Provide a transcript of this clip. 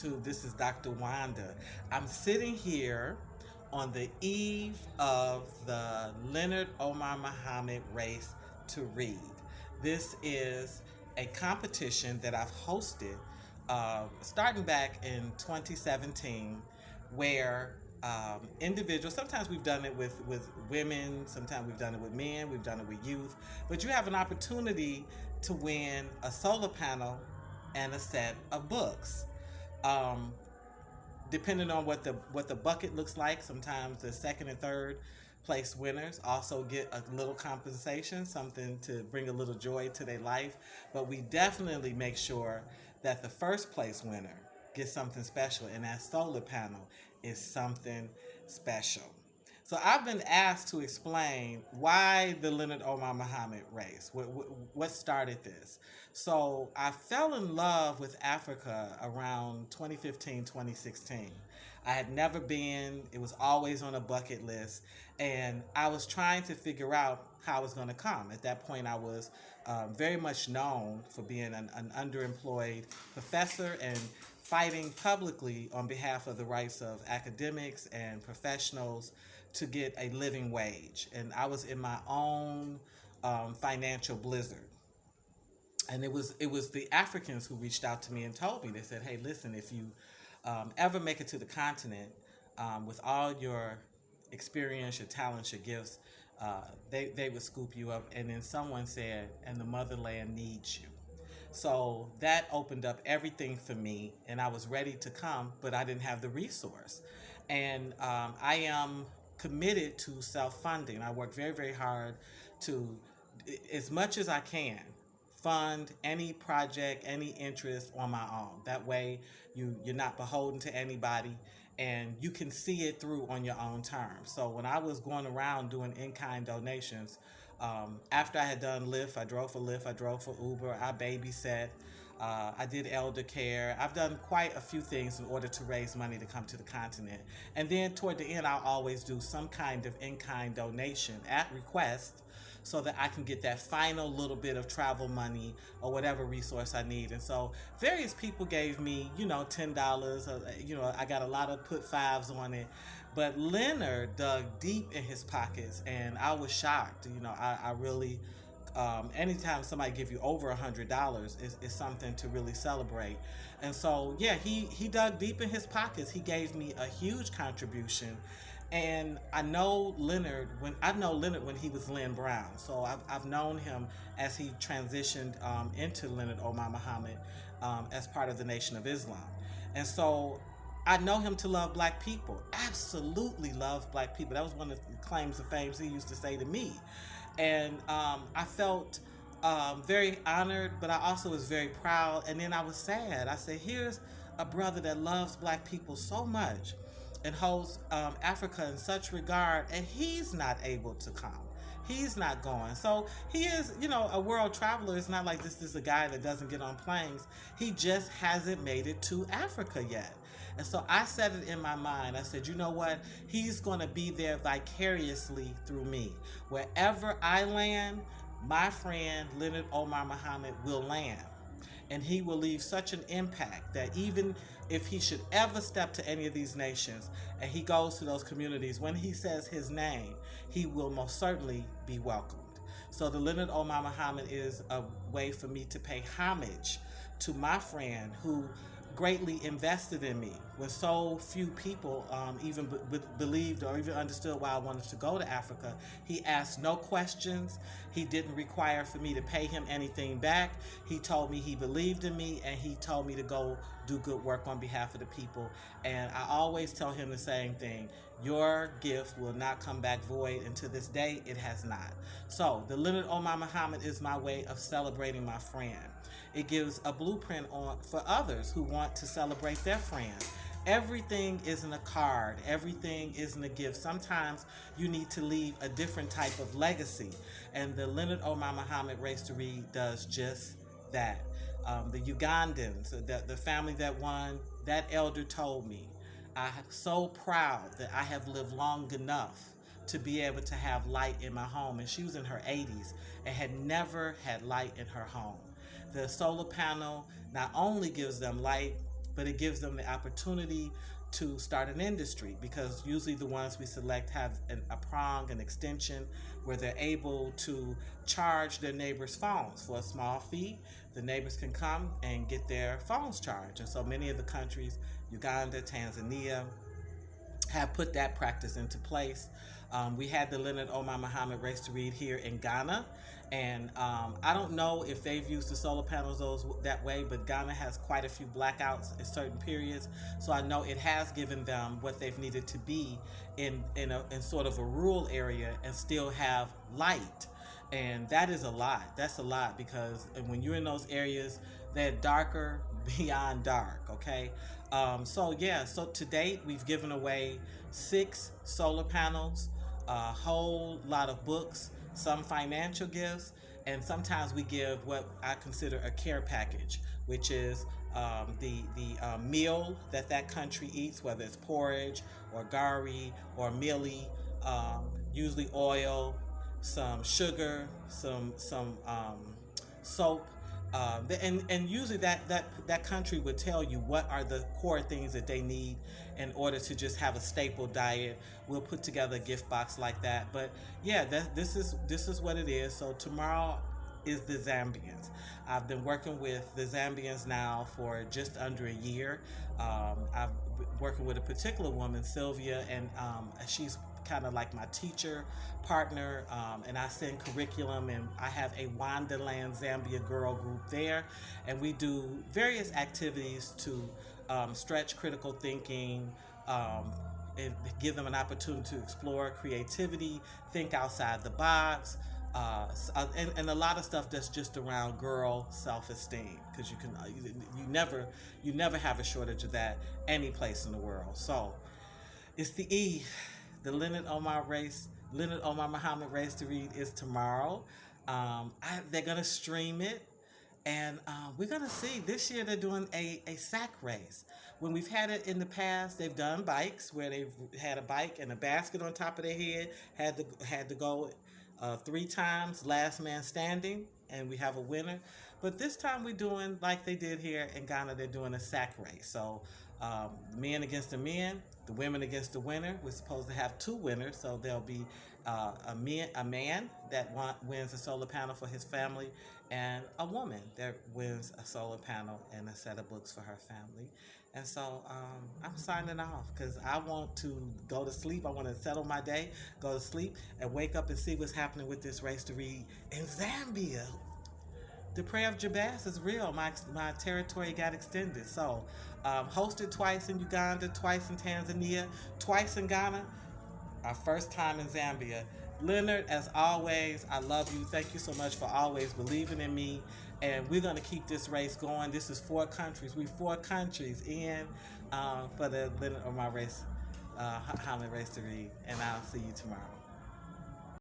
YouTube. This is Dr. Wanda. I'm sitting here on the eve of the Leonard Omarr Muhammad Race to Read. This is a competition that I've hosted starting back in 2017 where individuals, sometimes we've done it with women, sometimes we've done it with men, we've done it with youth, but you have an opportunity to win a solar panel and a set of books. Um, Depending on what the bucket looks like, sometimes the second and third place winners also get a little compensation, something to bring a little joy to their life. But we definitely make sure that the first place winner gets something special, and that solar panel is something special. So I've been asked to explain why the Leonard Omar Muhammad race. What started this? So I fell in love with Africa around 2015, 2016. I had never been, it was always on a bucket list, and I was trying to figure out how I was going to come. At that point, I was very much known for being an underemployed professor and fighting publicly on behalf of the rights of academics and professionals to get a living wage. And I was in my own financial blizzard. And it was the Africans who reached out to me and told me, they said, hey, listen, if you ever make it to the continent with all your experience, your talents, your gifts, they would scoop you up. And then someone said, and the motherland needs you. So that opened up everything for me, and I was ready to come, but I didn't have the resource. And I am committed to self-funding. I work very, very hard to, as much as I can, fund any project, any interest on my own. That way, you're not beholden to anybody, and you can see it through on your own terms. So when I was going around doing in-kind donations, after I had done Lyft, I drove for Lyft, I drove for Uber, I babysat, I did elder care. I've done quite a few things in order to raise money to come to the continent. And then toward the end, I'll always do some kind of in-kind donation at request so that I can get that final little bit of travel money or whatever resource I need. And so various people gave me, $10. I got a lot of put fives on it. But Leonard dug deep in his pockets, and I was shocked. I really, anytime somebody give you over $100 is something to really celebrate. And so, yeah, he dug deep in his pockets. He gave me a huge contribution. And I know Leonard when he was Lynn Brown. So I've known him as he transitioned into Leonard Omar Muhammad as part of the Nation of Islam. And so I know him to love black people. Absolutely love black people. That was one of the claims of fame he used to say to me. And I felt very honored, but I also was very proud. And then I was sad. I said, here's a brother that loves black people so much and holds Africa in such regard, and he's not able to come. He's not going. So he is, a world traveler. It's not like this is a guy that doesn't get on planes. He just hasn't made it to Africa yet. And so I said it in my mind. I said, you know what? He's going to be there vicariously through me. Wherever I land, my friend Leonard Omar Muhammad will land. And he will leave such an impact that even if he should ever step to any of these nations and he goes to those communities, when he says his name, he will most certainly be welcomed. So the Leonard Omar Muhammad is a way for me to pay homage to my friend who greatly invested in me when so few people even believed or even understood why I wanted to go to Africa. He asked no questions. He didn't require for me to pay him anything back. He told me he believed in me, and he told me to go do good work on behalf of the people. And I always tell him the same thing. Your gift will not come back void, and to this day, it has not. So the Leonard Omar Muhammad is my way of celebrating my friend. It gives a blueprint for others who want to celebrate their friends. Everything isn't a card. Everything isn't a gift. Sometimes you need to leave a different type of legacy. And the Leonard Omar Muhammad Race to Read does just that. The Ugandans, the family that won, that elder told me, I'm so proud that I have lived long enough to be able to have light in my home. And she was in her 80s and had never had light in her home. The solar panel not only gives them light, but it gives them the opportunity to start an industry, because usually the ones we select have a prong, an extension, where they're able to charge their neighbors' phones for a small fee. The neighbors can come and get their phones charged. And so many of the countries, Uganda, Tanzania, have put that practice into place. We had the Leonard Omarr Muhammad Race to Read here in Ghana, and I don't know if they've used the solar panels that way, but Ghana has quite a few blackouts at certain periods, so I know it has given them what they've needed to be in sort of a rural area and still have light. And that is a lot. That's a lot, because when you're in those areas, they're darker beyond dark. Okay, so yeah. So to date, we've given away 6 solar panels, a whole lot of books, some financial gifts, and sometimes we give what I consider a care package, which is the meal that country eats, whether it's porridge or gari or mealie, usually oil, some sugar, some soap, and usually that country would tell you what are the core things that they need in order to just have a staple diet. We'll put together a gift box like that. But yeah, this is what it is. So tomorrow is the Zambians. I've been working with the Zambians now for just under a year. I've been working with a particular woman, Sylvia, and she's kind of like my teacher partner, and I send curriculum, and I have a Wonderland Zambia girl group there, and we do various activities to stretch critical thinking, and give them an opportunity to explore creativity, think outside the box, and a lot of stuff that's just around girl self-esteem, because you never have a shortage of that any place in the world. So it's the Eve. The Leonard Omarr Muhammad Race to Read is tomorrow. They're gonna stream it, and we're gonna see. This year they're doing a sack race. When we've had it in the past, they've done bikes where they've had a bike and a basket on top of their head, had to go 3 times, last man standing, and we have a winner. But this time we're doing like they did here in Ghana. They're doing a sack race. So men against the men, the women against the winner. We're supposed to have 2 winners, so there'll be a man that wins a solar panel for his family, and a woman that wins a solar panel and a set of books for her family. And so I'm signing off, because I want to go to sleep. I want to settle my day, go to sleep, and wake up and see what's happening with this Race to Read in Zambia. The prayer of Jabez is real. My territory got extended. So hosted twice in Uganda, twice in Tanzania, twice in Ghana. Our first time in Zambia. Leonard, as always, I love you. Thank you so much for always believing in me. And we're going to keep this race going. This is 4 countries. We're 4 countries in for the Leonard Omarr Race, Muhammad Race to Read. And I'll see you tomorrow.